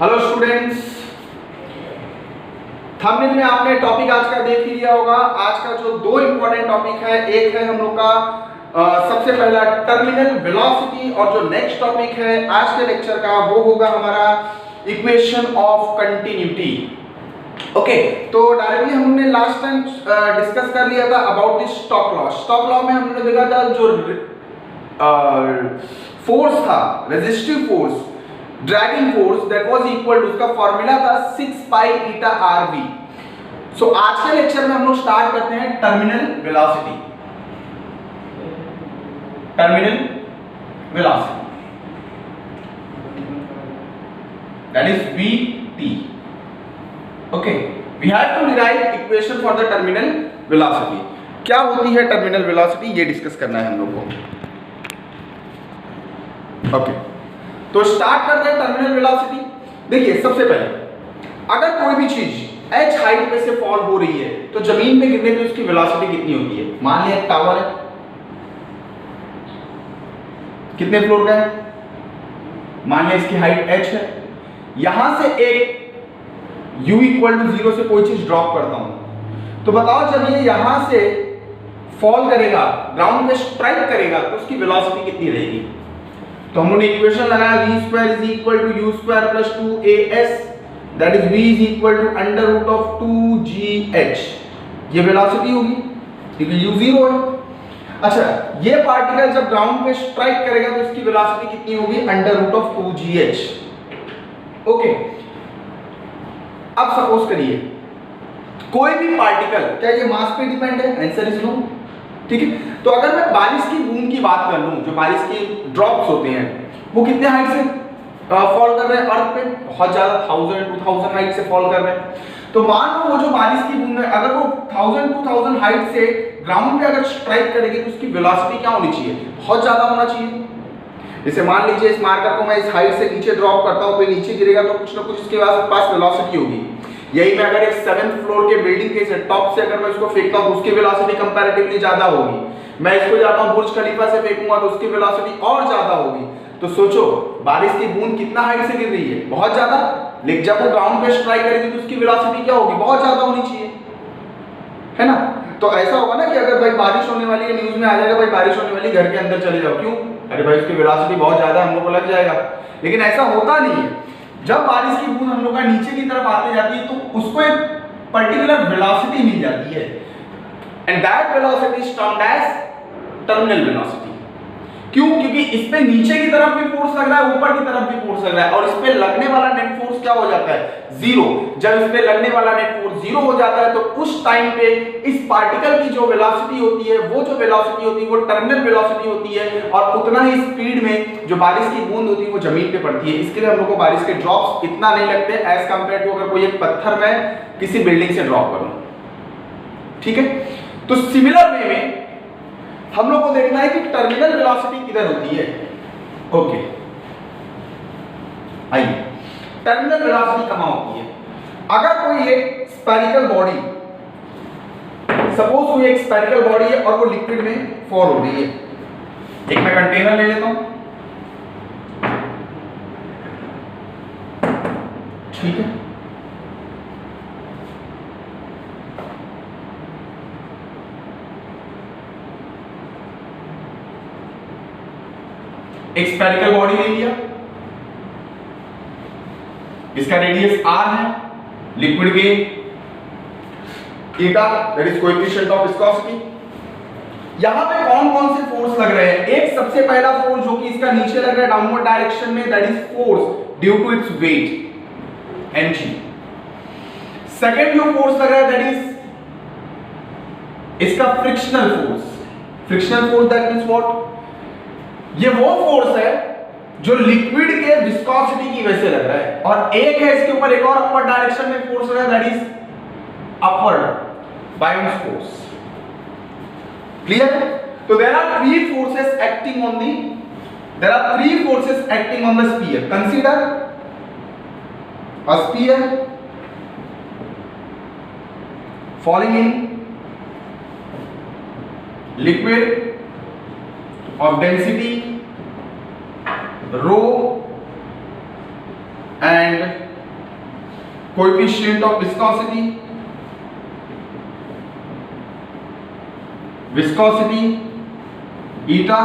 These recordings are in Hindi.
हेलो स्टूडेंट्स, थंबनेल में आपने टॉपिक आज का देख ही लिया होगा। आज का जो दो इंपॉर्टेंट टॉपिक है, एक है हम लोग का सबसे पहला टर्मिनल वेलोसिटी, और जो नेक्स्ट टॉपिक है आज के लेक्चर का वो होगा हमारा इक्वेशन ऑफ कंटिन्यूटी। ओके, तो डायरेक्टली हमने लास्ट टाइम डिस्कस कर लिया था about this Stokes law. Stokes law में हमने देखा था जो फोर्स था, resistive force, dragging force, that was equal to, उसका फॉर्मूला था 6 पाई ईटा आरवी। सो आज के लेक्चर में हम लोग स्टार्ट करते हैं terminal velocity. Terminal velocity that is vt। Okay, we have to derive equation for the terminal velocity. क्या होती है टर्मिनल वेलोसिटी, ये डिस्कस करना है हम लोग को। ओके, तो स्टार्ट करते हैं टर्मिनल वेलोसिटी। देखिए, सबसे पहले अगर कोई भी चीज h हाइट पे से फॉल हो रही है तो जमीन पे गिरने पे उसकी वेलोसिटी कितनी होती है। मान लिया एक टावर है, कितने फ्लोर का है, मान लिया इसकी हाइट h है। यहां से एक u इक्वल टू 0 से कोई चीज ड्रॉप करता हूं, तो बताओ जब ये यहां से फॉल करेगा, ग्राउंड में स्ट्राइक करेगा, तो उसकी वेलोसिटी कितनी रहेगी। तो हमने इक्वेशन लगाया v square is equal to u square plus 2as, that is v is equal to under root of 2gh। ये वेलोसिटी होगी क्योंकि u 0 है। अच्छा, ये पार्टिकल जब ग्राउंड पे स्ट्राइक करेगा तो इसकी वेलोसिटी कितनी होगी, under root of 2gh। Okay, अब सपोज करिए कोई भी पार्टिकल, क्या ये मास पे डिपेंड है, आंसर इज नो। ठीक है, तो अगर मैं बारिश की बूंद की बात कर लूं, जो बारिश की ड्रॉप्स होते हैं वो कितने हाइट से फॉल कर रहे हैं अर्थ पे, बहुत ज्यादा 1000 2000 हाइट से फॉल कर रहे हैं। तो मान लो वो जो बारिश की बूंद है, अगर वो 1000 2000 हाइट से ग्राउंड पे अगर स्ट्राइक करेगी तो उसकी वेलोसिटी क्या होनी चाहिए, बहुत ज्यादा होना चाहिए। जैसे मान लीजिए इस मार्कर को मैं इस हाइट से नीचे ड्रॉप करता हूं, तो नीचे गिरेगा तो कुछ ना कुछ इसके पास वेलोसिटी होगी। यही मैं अगर एक 7th फ्लोर के बिल्डिंग के टॉप से अगर मैं इसको फेंकता हूं तो उसकी वेलोसिटी कंपैरेटिवली ज्यादा होगी। मैं इसको जाता हूं बुर्ज खलीफा से फेंकूंगा तो उसकी वेलोसिटी और ज्यादा होगी। तो सोचो बारिश की बूंद कितना हाइट से गिर रही है, बहुत ज्यादा। लेकिन जब वो ग्राउंड पे स्ट्राइक करेगी तो उसकी वेलोसिटी क्या होगी, बहुत ज्यादा होनी चाहिए, है ना। तो ऐसा होगा ना कि अगर भाई बारिश होने वाली है, न्यूज में आ जाएगा भाई बारिश होने वाली, घर के अंदर चले जाओ। क्यों? अरे भाई उसकी वेलोसिटी बहुत ज्यादा, हम लोग को लग जाएगा। लेकिन ऐसा होता नहीं है। जब बारिश की बूंद हम लोग का नीचे की तरफ आते जाती है तो उसको एक पर्टिकुलर वेलोसिटी मिल जाती है, and that velocity is termed as terminal velocity. क्यों? क्योंकि इस पे नीचे की तरफ भी फोर्स लग रहा है, ऊपर की तरफ भी फोर्स लग रहा है, और इस पे लगने वाला नेट फोर्स क्या हो जाता है, जीरो। जब इस पे लगने वाला नेट फोर्स जीरो हो जाता है तो उस टाइम पे इस पार्टिकल की जो वेलोसिटी होती है, वो जो वेलोसिटी होती है वो टर्मिनल वेलोसिटी होती है, और उतना ही स्पीड में जो बारिश की बूंद होती है वो जमीन पे पड़ती है। इसके लिए हम लोग को बारिश के ड्रॉप्स इतना नहीं लगते एज कंपेयर टू अगर कोई एक पत्थर में किसी बिल्डिंग से ड्रॉप करूं। ठीक है, तो सिमिलर वे में हम लोग को देखना है कि टर्मिनल वेलोसिटी किधर होती है। ओके, आइए, टर्मिनल वेलोसिटी कहां होती है। अगर कोई एक स्फेरिकल बॉडी, सपोज कोई एक स्फेरिकल बॉडी है और वो लिक्विड में फॉल हो रही है। एक मैं कंटेनर ले लेता हूं, ठीक है, एक स्फेरिकल बॉडी ले लिया, इसका रेडियस r है, लिक्विड के एटा, that is coefficient of viscosity. यहां पे कौन कौन से फोर्स लग रहे हैं। एक सबसे पहला फोर्स जो कि इसका नीचे लग रहा है डाउनवर्ड डायरेक्शन में, that is force due to its weight mg। Second जो फोर्स लग रहा है दैट इज इसका frictional force. Frictional force that means what, ये वो फोर्स है जो लिक्विड के विस्कोसिटी की वजह से लग रहा है, और एक है इसके ऊपर एक और अपवर्ड डायरेक्शन में फोर्स लग रहा है, that is upward bounce force. Clear? तो there are three forces acting on the sphere. Consider a sphere falling in liquid of density rho and coefficient of viscosity, viscosity eta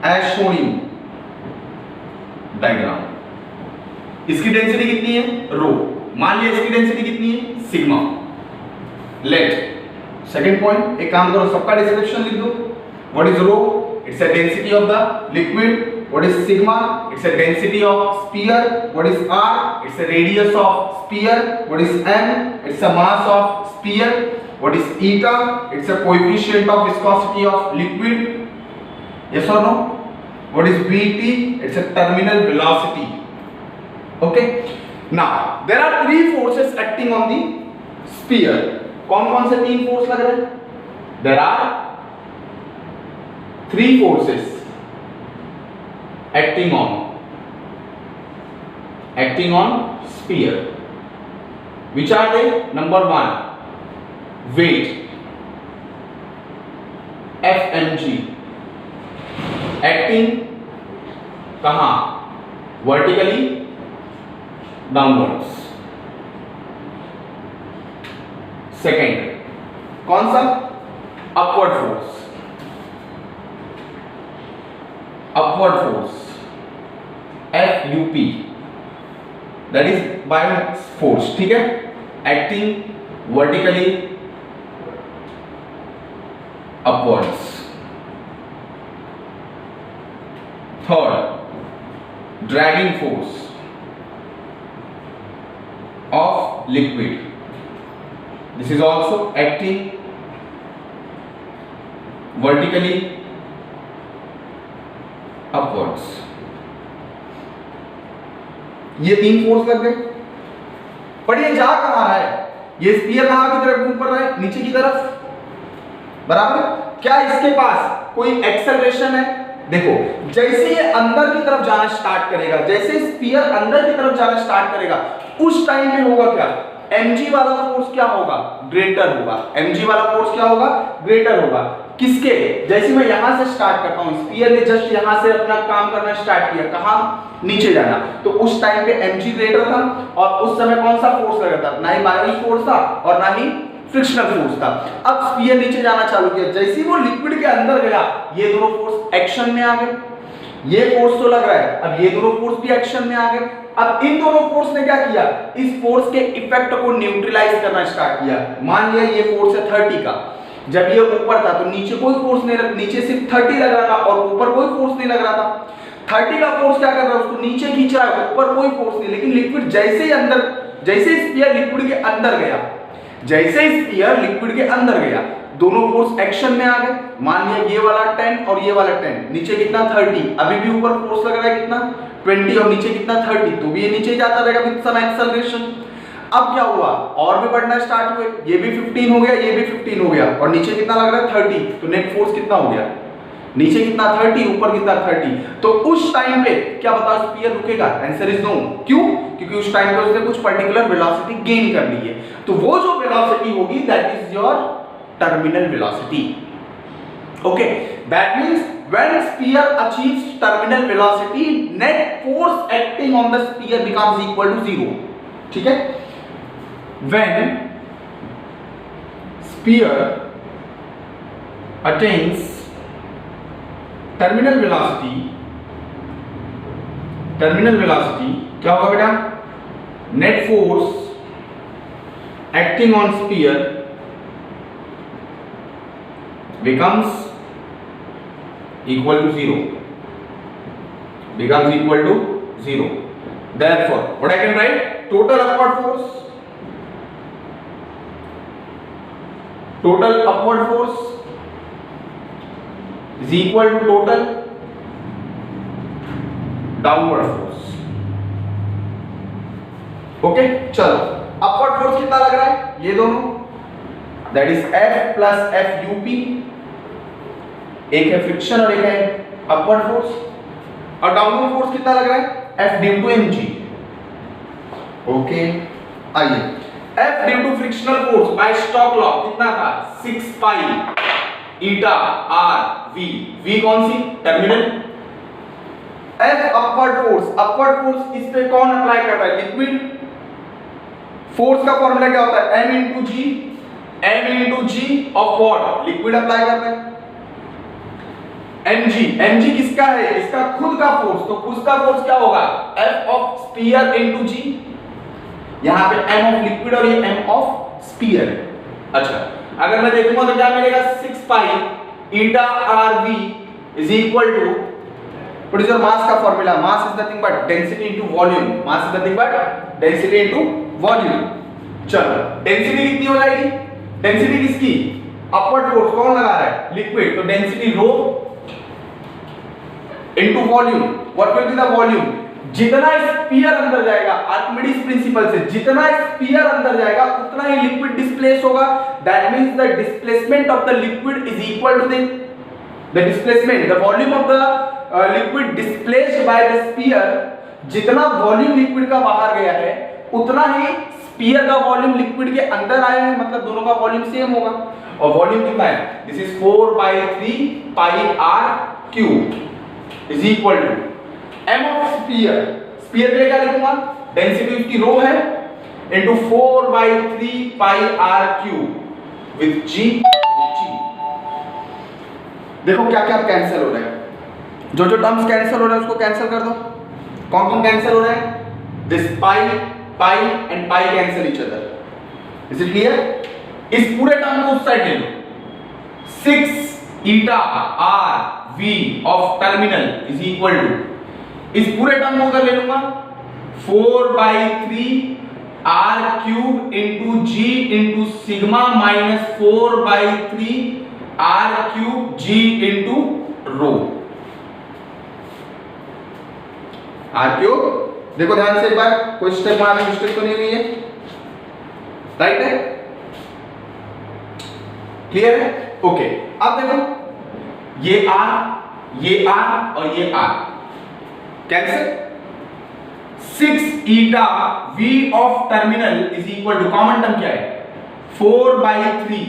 as shown in diagram. इसकी डेंसिटी कितनी है? रो। मान लिया इसकी डेंसिटी कितनी है? सिग्मा। लेट सेकंड पॉइंट, एक काम करो, सबका डिस्क्रिप्शन लिख दो। What is rho? It's a density of the liquid. What is sigma? It's a density of sphere. What is r? It's a radius of sphere. What is m? It's a mass of sphere. What is eta? It's a coefficient of viscosity of liquid. Yes or no? What is vt? It's a terminal velocity. Okay. Now there are three forces acting on the sphere. कौन-कौन से तीन फोर्स लग रहे हैं? There are three forces acting on sphere. Which are they? Number one, weight, Fmg, acting कहाँ? Vertically downwards. Second, कौन सा? Upward force. Upward force, FUP, that is buoyant force. ठीक है, acting vertically upwards. Third, dragging force of liquid. This is also acting vertically upwards. ये तीन फोर्स लग गए। पर ये जा कहां रहा है? ये स्फीयर कहां की तरफ घूम पड़ रहा है? नीचे की तरफ, बराबर। क्या इसके पास कोई एक्सेलरेशन है? देखो, जैसे ये अंदर की तरफ जाना स्टार्ट करेगा, जैसे स्फीयर अंदर की तरफ जाना स्टार्ट करेगा, उस टाइम पे होगा क्या? mg वाला फोर्स क्या होगा? ग्रेटर होगा। mg वाला फोर्स क्या होगा? ग्रेटर होगा। किसके? जैसे मैं यहां से स्टार्ट करता हूं, स्फीयर ने जस्ट यहां से अपना काम करना स्टार्ट किया, कहां? नीचे जाना, तो उस टाइम पे mg ग्रेटर था और उस समय कौन सा फोर्स लगा था? ना ही बायोट फोर्स था और ना ही फ्रिक्शनल फोर्स था। अब स्फीयर नीचे जाना चालू किया, जैसे ही वो लिक्विड के अंदर गया, ये दोनों फोर्स एक्शन में आ गए। ये फोर्स तो लग रहा है, अब ये दोनों फोर्स भी एक्शन में आ गए। अब इन दोनों फोर्स ने क्या किया? इस फोर्स के इफेक्ट को न्यूट्रलाइज करना स्टार्ट किया। मान लिया ये फोर्स है 30 का, जब ये ऊपर था तो नीचे कोई फोर्स नहीं, नीचे सिर्फ 30 लग रहा था और ऊपर कोई फोर्स नहीं लग रहा था। 30 का फोर्स क्या कर रहा है? उसको नीचे खींच रहा है, ऊपर कोई फोर्स नहीं। लेकिन लिक्विड जैसे ही अंदर, जैसे स्फीयर लिक्विड के अंदर गया, जैसे स्फीयर लिक्विड के अंदर गया, दोनों फोर्स एक्शन में आ गए। मान लिया ये वाला 10 और ये वाला 10, नीचे कितना? 30। अभी भी ऊपर फोर्स लग रहा है कितना? 20 और नीचे कितना? 30, तो भी ये नीचे जाता रहेगा विद सम एक्सेलरेशन। अब क्या हुआ? और भी बढ़ना स्टार्ट हुए, ये भी 15 हो गया, ये भी 15 हो गया और नीचे कितना लग रहा है? 30, तो नेट फोर्स कितना हो गया? नीचे कितना? 30, ऊपर कितना? 30। तो उस टाइम पे क्या बताओ, स्फीयर रुकेगा? Answer is no. क्यों? क्योंकि उस टाइम पे उसने कुछ पर्टिकुलर वेलोसिटी गेन कर ली है। तो वो जो वेलोसिटी होगी that is your terminal velocity. Okay, that means when sphere achieves terminal velocity, net force acting on the sphere becomes equal to 0. ठीक है? When sphere attains terminal velocity क्या होगा बेटा? Net force acting on sphere becomes equal to 0. Becomes equal to 0. Therefore, what I can write? Total upward force. Total upward force is equal to total downward force. Okay, चलो upward force कितना लग रहा है? ये दोनों, that is F plus FUP। एक है फ्रिक्शन और एक है अपवर्ड फोर्स। और डाउनवर्ड फोर्स कितना लग रहा है? F due to mg। Okay, आइए, F due to frictional force by Stokes law कितना था? 6 pi eta r v। v कौन सी? टर्मिनल। F अपवर्ड फोर्स इस पे कौन अप्लाई कर रहा है? लिक्विड। फोर्स का फॉर्मूला क्या होता है? m into g, m into g of what? Liquid apply कर रहे हैं। mg किसका है? इसका खुद का फोर्स, तो खुद का फोर्स क्या होगा? F ऑफ स्फीयर इंटू जी। यहां पे m ऑफ लिक्विड और ये m ऑफ स्फीयर है। अच्छा, अगर मैं देखूंगा तो क्या मिलेगा? 6 pi eta rv is equal to, what is your mass का formula? Mass is nothing but density into volume. Mass is nothing but density into volume. चलो, डेंसिटी कितनी हो जाएगी? डेंसिटी किसकी? अपवर्ड फोर्स कौन लगा रहा है? लिक्विड। तो density rho into volume. What will be the volume? जितना स्फीयर अंदर जाएगा, आर्किमिडीज प्रिंसिपल से जितना स्फीयर अंदर जाएगा उतना ही लिक्विड डिस्प्लेस होगा। That means the displacement of the liquid is equal to the displacement, the volume of the liquid displaced by the sphere. जितना वॉल्यूम लिक्विड का बाहर गया है उतना ही स्फीयर का वॉल्यूम लिक्विड के अंदर आया है, मतलब दोनों का वॉल्यूम सेम होगा। और वॉल्यूम कितना है? This is 4/3 pi r cube is equal to m of sphere. Sphere के लिए क्या लिखूंगा? डेंसिटी उसकी रो है into 4/3 pi r cube with g। देखो क्या क्या कैंसिल हो रहा है, जो जो टर्म्स कैंसिल हो रहा है उसको कैंसिल कर दो। कौन कौन कैंसिल हो रहा है? This pi and pi cancel each other. Is it clear? इस पूरे टर्म को उस साइड ले लो। 6 eta r v of terminal is equal to, इस पूरे टर्म को उधर ले लूंगा 4/3 r cube into g into sigma minus 4/3 r cube g into rho. r cube, देखो ध्यान से एक बार, कोई स्टेप में मिस्टेक तो नहीं हुई है? राइट है? क्लियर है? ओके, अब देखो ये r और ये r cancel. 6 eta v of terminal is equal to, common term क्या है? 4/3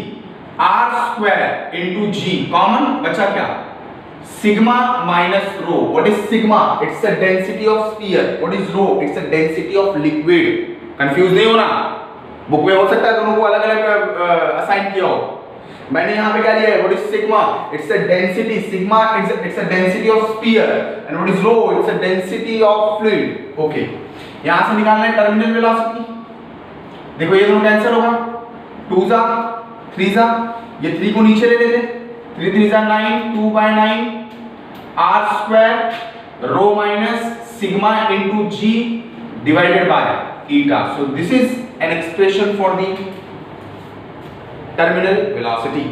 r square into g, common बचा क्या? Sigma minus rho. What is sigma? It's the density of sphere. What is rho? It's the density of liquid. Confuse नहीं होना, बुक में हो सकता है दोनों को अलग अलग असाइन किया हो। मैंने यहां पे क्या लिया है? What is sigma? It's a density, sigma it's a density of sphere, and what is rho? It's a density of fluid. Okay, यहां से निकालना है टर्मिनल वेलोसिटी। देखो ये दोनों कैंसिल होगा, 2 जा 3 जा, ये 3 को नीचे ले लेते, 3 3 जा 9, 2/9 r square rho minus sigma into g divided by eta. So this is an expression for the terminal velocity.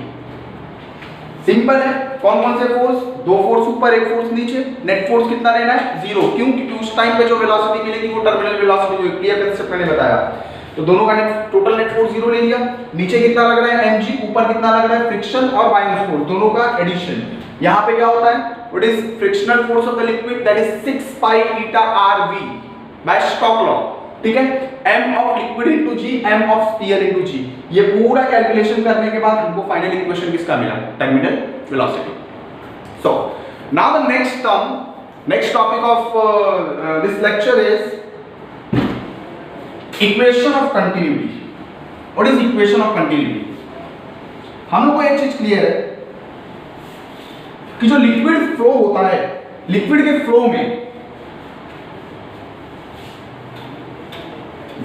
Simple है। कौन कौन से फोर्स? 2 फोर्स ऊपर, 1 फोर्स नीचे। नेट फोर्स कितना लेना है? 0। क्यों? क्योंकि उस टाइम पे जो वेलोसिटी मिलेगी वो टर्मिनल वेलोसिटी जो क्लियर कंसेप्ट मैंने बताया। तो दोनों का टोटल नेट फोर्स 0 ले लिया। नीचे कितना लग रहा है? mg। ऊपर कितना लग रहा है? फ्रिक्शन और माइनस फोर्स, दोनों का एडिशन। यहां पे क्या होता है? What is frictional force of the liquid? That is 6 pi eta rv by Stokes law. ठीक है? m of liquid into g, m of sphere into g। ये पूरा कैलकुलेशन करने के बाद हमको फाइनल इक्वेशन किसका मिला? Terminal velocity. So now the next term, next topic of this lecture is equation of continuity. What is equation of continuity? हम लोग को एक चीज क्लियर है कि जो लिक्विड फ्लो होता है, लिक्विड के फ्लो में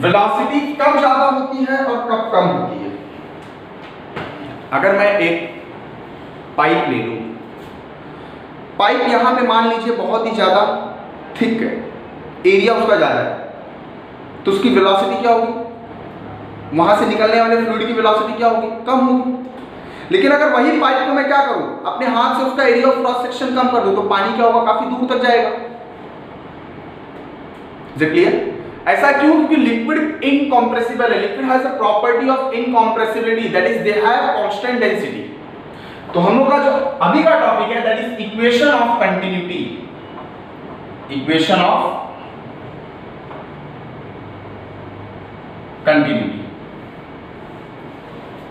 वेलोसिटी कब ज्यादा होती है और कब कम होती है। अगर मैं एक पाइप ले लूं, पाइप यहां पे मान लीजिए बहुत ही ज्यादा थिक है, एरिया उसका ज्यादा है, तो उसकी वेलोसिटी क्या होगी? वहां से निकलने वाले फ्लूइड की वेलोसिटी क्या होगी? कम होगी। लेकिन अगर वही पाइप को मैं क्या करूं, अपने हाथ से उसका एरिया ऑफ क्रॉस सेक्शन कम कर दूं, तो पानी क्या होगा? काफी दूर तक जाएगा। Is it clear? ऐसा क्यों? क्योंकि लिक्विड इनकंप्रेसिबल है। Liquid has a property of incompressibility, that is they have constant density. तो हम लोग का जो अभी का टॉपिक है that is equation of continuity. Equation of continuity.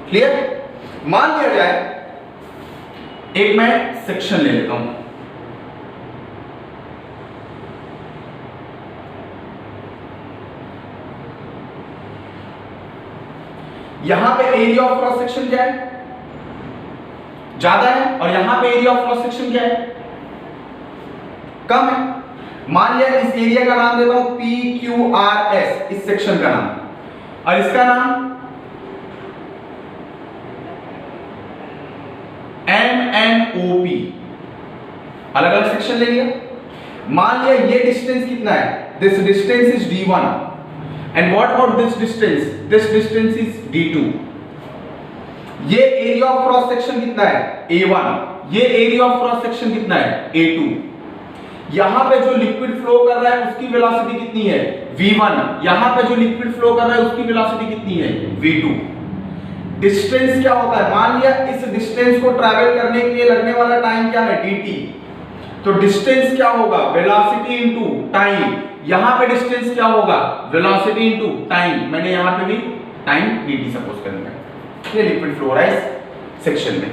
Clear? मान लिया जाए एक मैं सेक्शन ले लेता हूं, यहां पे एरिया ऑफ क्रॉस सेक्शन क्या है, ज्यादा है, और यहां पे एरिया ऑफ क्रॉस सेक्शन क्या है, कम है। मान लिया इस एरिया का नाम देता हूं PQRS, इस सेक्शन का नाम, और इसका नाम MNOP, अलग अलग सेक्शन ले लिया। मान लिया ये डिस्टेंस कितना है, this distance is D1 and what about this distance is D2। ये एरिया ऑफ क्रॉस सेक्शन कितना है A1, ये एरिया ऑफ क्रॉस सेक्शन कितना है A2। यहां पे जो लिक्विड फ्लो कर रहा है उसकी वेलोसिटी कितनी है V1, यहां पे जो लिक्विड फ्लो कर रहा है उसकी वेलोसिटी कितनी है V2। डिस्टेंस क्या होता है, मान लिया इस डिस्टेंस को ट्रैवल करने के लिए लगने वाला टाइम क्या है dt, तो डिस्टेंस क्या होगा वेलोसिटी इनटू टाइम। यहां पे डिस्टेंस क्या होगा वेलोसिटी इनटू टाइम, मैंने यहां पे भी टाइम dt सपोज करना है। ये लिक्विड फ्लो रहा है इस सेक्शन में,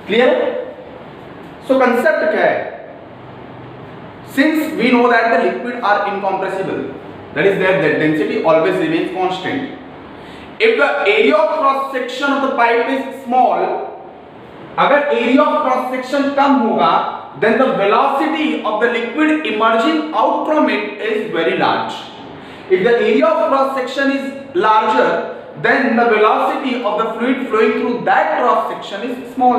क्लियर। सो कंसेप्ट क्या है, since we know that the liquid are incompressible, that is their density always remains constant. If the area of cross section of the pipe is small, अगर area of cross section कम होगा, then the velocity of the liquid emerging out from it is very large. If the area of cross section is larger, then the velocity of the fluid flowing through that cross section is small.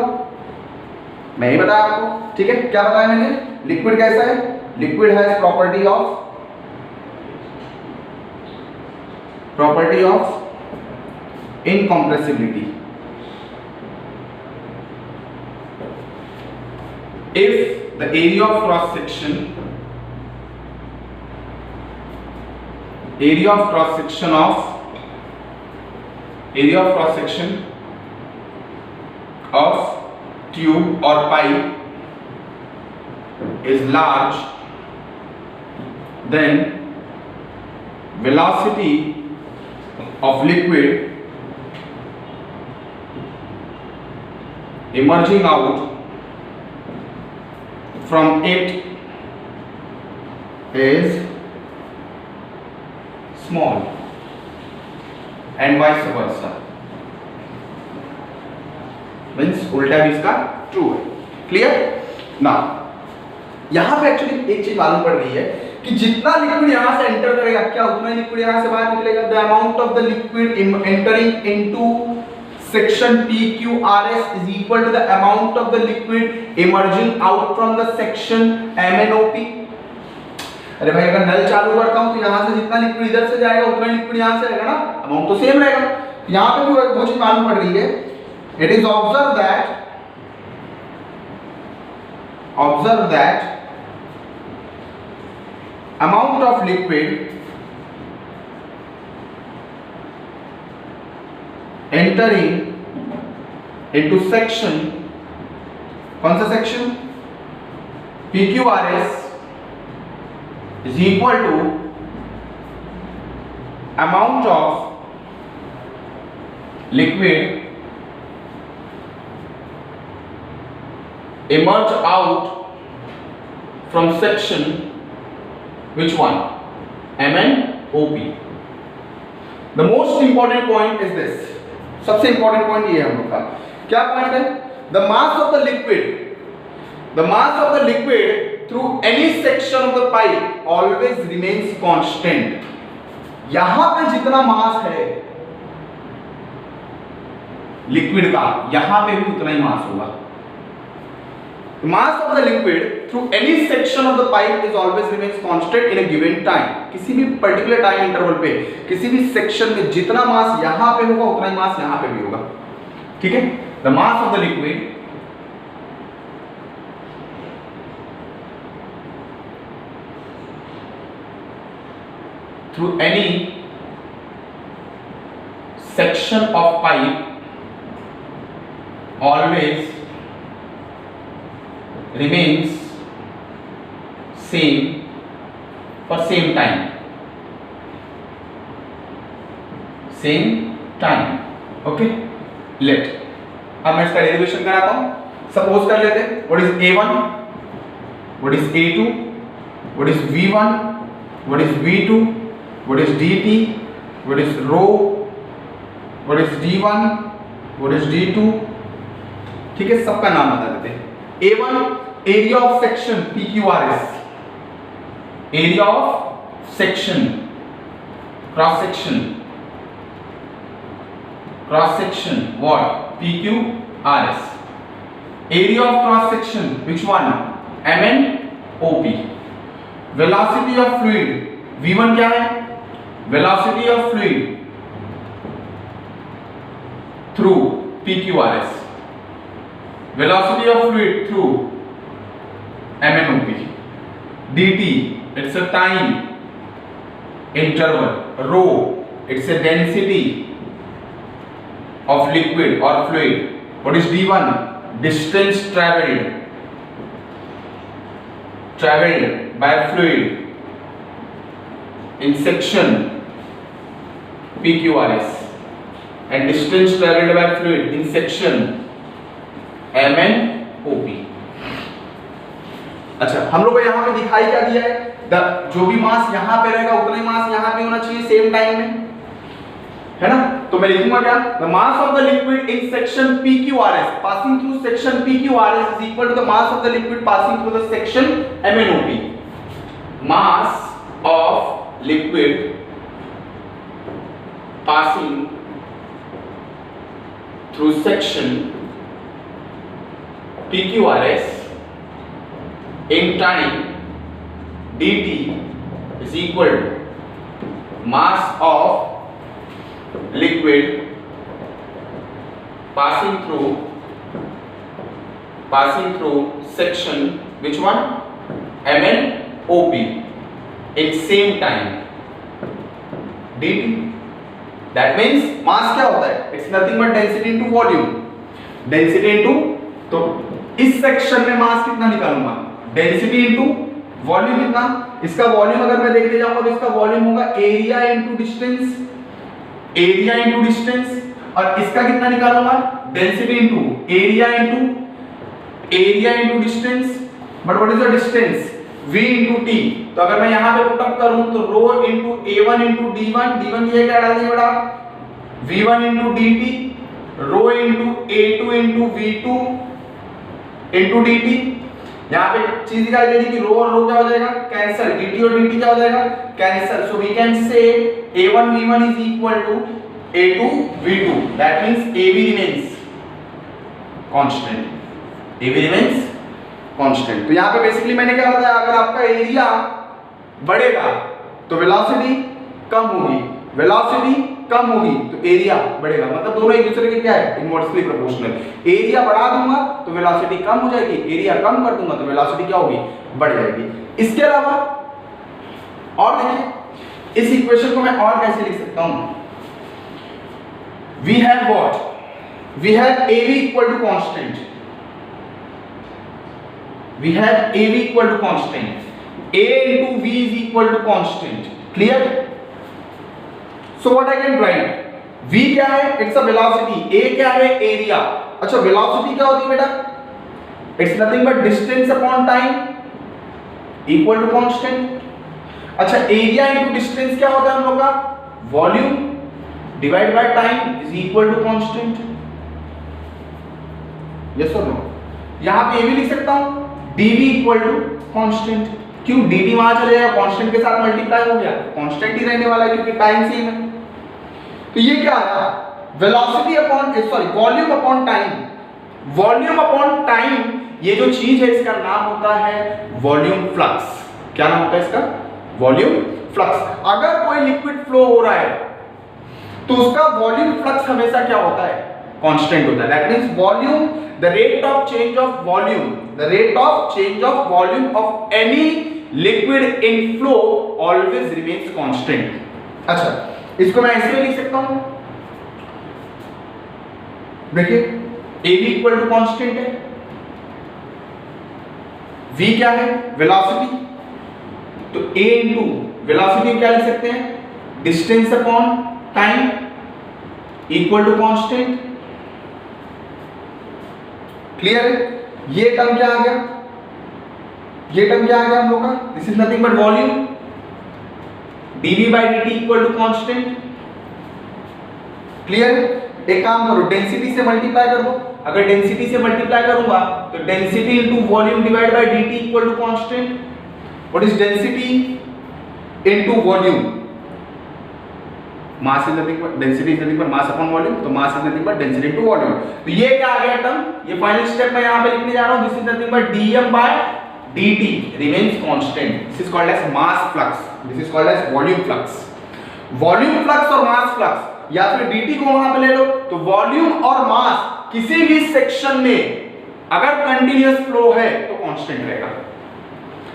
मैं ही बताया आपको, ठीक है। क्या बताया मैंने, लिक्विड कैसा है, liquid has property of incompressibility. If the area of cross section of tube or pipe is large, then velocity of liquid emerging out from it is small and vice versa, means उल्टा भी इसका ट्रू है, क्लियर ना। यहां पे एक्चुअली एक चीज मालूम पड़ रही है कि जितना लिक्विड यहां से एंटर करेगा क्या उतना लिक्विड यहां से बाहर निकलेगा। The amount of the liquid entering into section PQRS is equal to the amount of the liquid emerging out from the section MNOP। अरे भाई अगर नल चालू करता हूं तो यहां से जितना लिक्विड इधर से जाएगा उतना लिक्विड यहां से आएगा ना, अमाउंट तो सेम रहेगा। यहां पे भी वो चीज मालूम पड़ रही है, it is observed that amount of liquid entering into section, कौन सा section PQRS is equal to amount of liquid emerge out from section, which one, MNOP. The most important point is this, सबसे important point ये है हम लोग का, क्या point है, the mass of the liquid through any section of the pipe always remains constant। यहां पे जितना मास है लिक्विड का, यहां पे भी उतना ही मास होगा। Mass of the liquid through any section of the pipe is always remains constant in a given time। किसी भी पर्टिकुलर टाइम इंटरवल पे किसी भी सेक्शन में जितना मास यहां पे होगा उतना ही मास यहां पे भी होगा, ठीक है। The mass of the liquid through any section of pipe always remains same for same time, okay। let, अब मैं इसका डेरिवेशन कराता हूं। सपोज कर लेते हैं what is A1, what is A2, what is V1, what is V2, what is dt, what is rho what is D1, what is D2, ठीक है, सबका नाम बता देते हैं। A1 area of section PQRS, area of section, cross section what PQRS, area of cross section which one, MNOP, velocity of fluid V1 क्या है, velocity of fluid through PQRS, velocity of fluid through MNOP, dt it's a time interval, rho it's a density of liquid or fluid, what is D1, distance traveled by fluid in section PQRS and distance traveled by fluid in section MNOP। अच्छा, हम लोग को यहाँ पे दिखाई क्या दिया है, जो भी मास यहाँ पे रहेगा उतना ही मास यहाँ पे होना चाहिए सेम टाइम में, है ना। तो मैं लिखूंगा क्या, the mass of the liquid in section PQRS passing through section PQRS is equal to the mass of the liquid passing through the section MNOP। Mass of liquid passing through section PQRS in time dt is equal to mass of liquid passing through section which one, MNOP in same time dt। that means mass क्या होता है, it's nothing but density into volume, density into, तो इस सेक्शन में मास कितना निकालूंगा, डेंसिटी इनटू वॉल्यूम कितना, इसका वॉल्यूम अगर मैं देखते जाऊंगा तो इसका वॉल्यूम होगा area into distance, area into distance, और इसका कितना निकालूंगा, density into area into distance, but what is the distance, v into t। तो अगर मैं यहां पे पुट अप करूं तो रो इनटू a1 इनटू d1 ये क्या डाल दिया बेटा, v1 into dt, rho into a2 into v2 into dt। यहां पे चीज दिखाई दे रही कि रो और रो क्या हो जाएगा, कैंसिल, dt और dt क्या हो जाएगा, cancel. So we can say a1 v1 is equal to a2 v2, that means ab remains constant, ab remains constant. तो यहां पे बेसिकली मैंने क्या बताया, अगर आपका एरिया बढ़ेगा तो वेलोसिटी कम होगी, वेलोसिटी कम होगी तो एरिया बढ़ेगा, मतलब दोनों एक दूसरे के क्या है, इनवर्सली प्रोपोर्शनल। एरिया बढ़ा दूंगा तो वेलोसिटी कम हो जाएगी, एरिया कम कर दूंगा तो वेलोसिटी क्या होगी, बढ़ जाएगी। इसके अलावा और देखिए इस इक्वेशन को मैं और कैसे लिख सकता हूं, we have what, we have AB equal to constant, we have AB equal to constant, A into V is equal to constant, clear? So what I can write, V क्या है, it's a velocity, A क्या है, area। अच्छा velocity क्या होती है बेटा, it's nothing but distance upon time equal to constant। अच्छा area into distance क्या होता है हम लोग का, volume divided by time is equal to constant, yes or no। यहां पे ये भी लिख सकता हूं dV equal to constant, क्यों dt वहां चले जाएगा, कांस्टेंट के साथ मल्टीप्लाई हो गया, कांस्टेंट ही रहने वाला है क्योंकि टाइम सेम है। तो ये क्या आया, velocity upon sorry volume upon time, volume upon time, ये जो चीज है इसका नाम होता है वॉल्यूम फ्लक्स। क्या नाम होता है इसका, वॉल्यूम फ्लक्स। अगर कोई लिक्विड फ्लो हो रहा है तो उसका वॉल्यूम फ्लक्स हमेशा क्या होता है, कांस्टेंट होता है। That means volume, the rate of change of volume, the rate of change of volume of any liquid in flow always remains constant. अच्छा इसको मैं ऐसे लिख सकता हूं, देखिए AB इक्वल टू कांस्टेंट है, V क्या है, वेलोसिटी, तो A इंटू वेलोसिटी क्या लिख सकते हैं, distance upon time equal to constant. Clear है, ये टर्म क्या आ गया, ये टर्म क्या आ गया हम लोग का, this is nothing but volume, dV by dt equal to constant. Clear है, एक काम करो, डेंसिटी से मल्टीप्लाई कर दो। अगर डेंसिटी से मल्टीप्लाई करूंगा तो density into volume divide by dt equal to constant. What is density into volume? Mass is nothing but density is nothing but mass upon volume, तो mass is nothing but density into volume. तो ये क्या आ गया टर्म? ये फाइनल स्टेप मैं यहां पे लिखने जा रहा हूं, this is nothing but dm by dt remains constant. This is called as mass flux. This is called as volume flux. Volume flux और मास फ्लक्स, या फिर dt को वहां पे ले लो, तो वॉल्यूम और मास किसी भी सेक्शन में अगर कंटीन्यूअस फ्लो है तो कांस्टेंट रहेगा,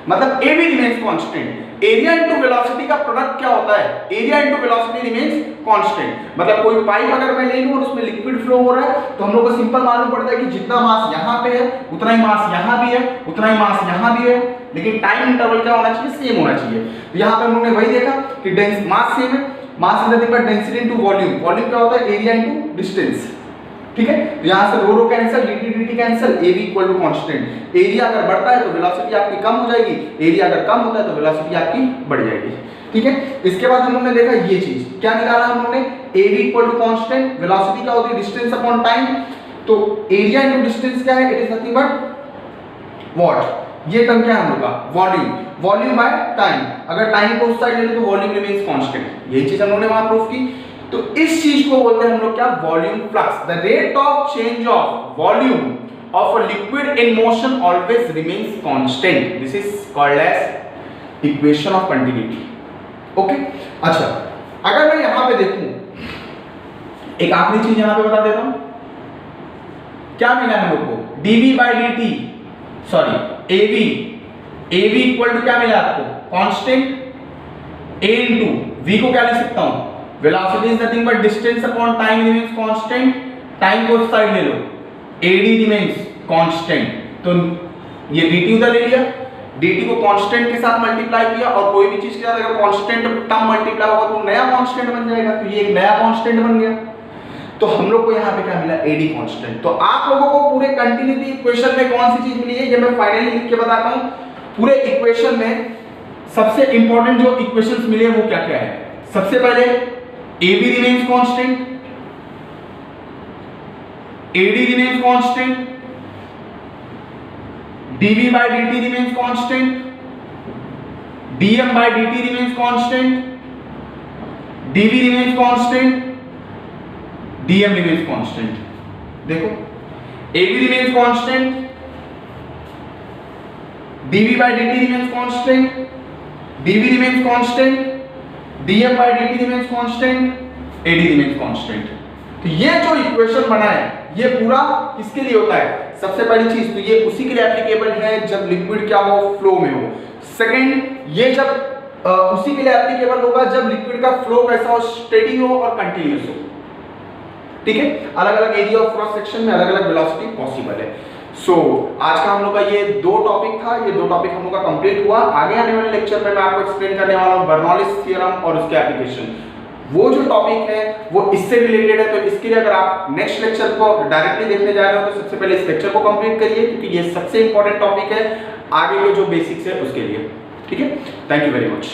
मतलब ए भी remains constant. Area into velocity का प्रोडक्ट क्या होता है? Area into velocity remains constant. मतलब कोई पाइप अगर मैं ले लूं और उसमें लिक्विड फ्लो हो रहा है तो हम लोग को सिंपल मालूम पड़ता है कि जितना मास यहां पे है उतना ही मास यहां भी है, उतना ही मास यहां भी है, लेकिन टाइम इंटरवल क्या होना चाहिए? सेम होना चाहिए। तो यहां पे हम लोगों ने वही देखा कि डेंस मास सेम है, मास is nothing but density into volume. Volume क्या होता है? एरिया इनटू डिस्टेंस, ठीक है। तो यहां से rho cancel, dt cancel, ab equal to constant. Area अगर बढ़ता है तो वेलोसिटी आपकी कम हो जाएगी, एरिया अगर कम होता है तो वेलोसिटी आपकी बढ़ जाएगी, ठीक है। इसके बाद हम लोगों ने देखा ये चीज क्या निकाला हम लोगों ने? ab equal to constant, velocity क्या होती है? Distance upon time. तो एरिया इनटू डिस्टेंस क्या है? It is nothing but what? ये टर्म क्या है हम लोग का? वॉल्यूम। वॉल्यूम बाय टाइम, अगर टाइम को उस साइड ले लो तो वॉल्यूम रिमेंस कांस्टेंट। यही चीज हम लोगों ने वहां प्रूफ की। तो इस चीज को बोलते हैं हम लोग क्या? Volume flux. The rate of change of volume of a liquid in motion always remains constant. This is called as equation of continuity, okay. अच्छा, अगर मैं यहां पे देखूं, एक आखिरी चीज यहां पे बता देता हूं, क्या मिला हम लोग को? dv by dt, sorry ab equal to क्या मिला आपको? कांस्टेंट। a इनटू v को क्या लिख सकता हूं? Velocity is nothing but distance upon time remains constant. Time को उस साइड ले लो, ad रिमेंस कांस्टेंट। तो ये dt उधर ले लिया, dt को कांस्टेंट के साथ मल्टीप्लाई किया, और कोई भी चीज के साथ अगर कांस्टेंट टर्म मल्टीप्लाई होगा तो नया कांस्टेंट बन जाएगा। तो ये एक नया कांस्टेंट बन गया। तो हम लोग को यहाँ पे क्या मिला? ad constant. तो आप लोगों को पूरे कंटिन्यूटी इक्वेशन में कौन सी चीज मिली है ये मैं फाइनली लिख के बताता हूँ। पूरे इक्वेशन में सबसे इंपॉर्टेंट जो इक्वेशंस मिले वो क्या क्या है? सबसे पहले ab remains constant, ad remains constant, dv by dt remains constant, dm by dt remains constant, dv remains constant, dm remains constant. देखो, ab remains constant, dv by dt remains constant, dv remains constant, dm by dt remains constant, ad remains constant. तो ये जो इक्वेशन बना है ये पूरा किसके लिए होता है? सबसे पहली चीज तो ये उसी के लिए एप्लीकेबल है जब लिक्विड क्या हो? फ्लो में हो। सेकंड, ये जब उसी के लिए एप्लीकेबल होगा जब लिक्विड का फ्लो कैसा हो? स्टेडी हो और कंटीन्यूअस हो, ठीक है। अलग अलग एरिया ऑफ क्रॉस सेक्शन में अलग अलग वेलोसिटी पॉसिबल है। सो आज का हम लोग का ये दो टॉपिक था, ये दो टॉपिक हम लोग का कंप्लीट हुआ। आगे आने वाले लेक्चर में मैं आपको एक्सप्लेन करने वाला हूँ बर्नौलीज थ्योरम और उसके एप्लीकेशन। वो जो टॉपिक है वो इससे रिलेटेड है, तो इसके लिए अगर आप नेक्स्ट लेक्चर को डायरेक्टली देखने जा रहे हो तो सबसे पहले इस लेक्चर को कंप्लीट करिए, क्योंकि ये सबसे इंपॉर्टेंट टॉपिक है आगे के जो बेसिक्स है उसके लिए, ठीक है। Thank you very much.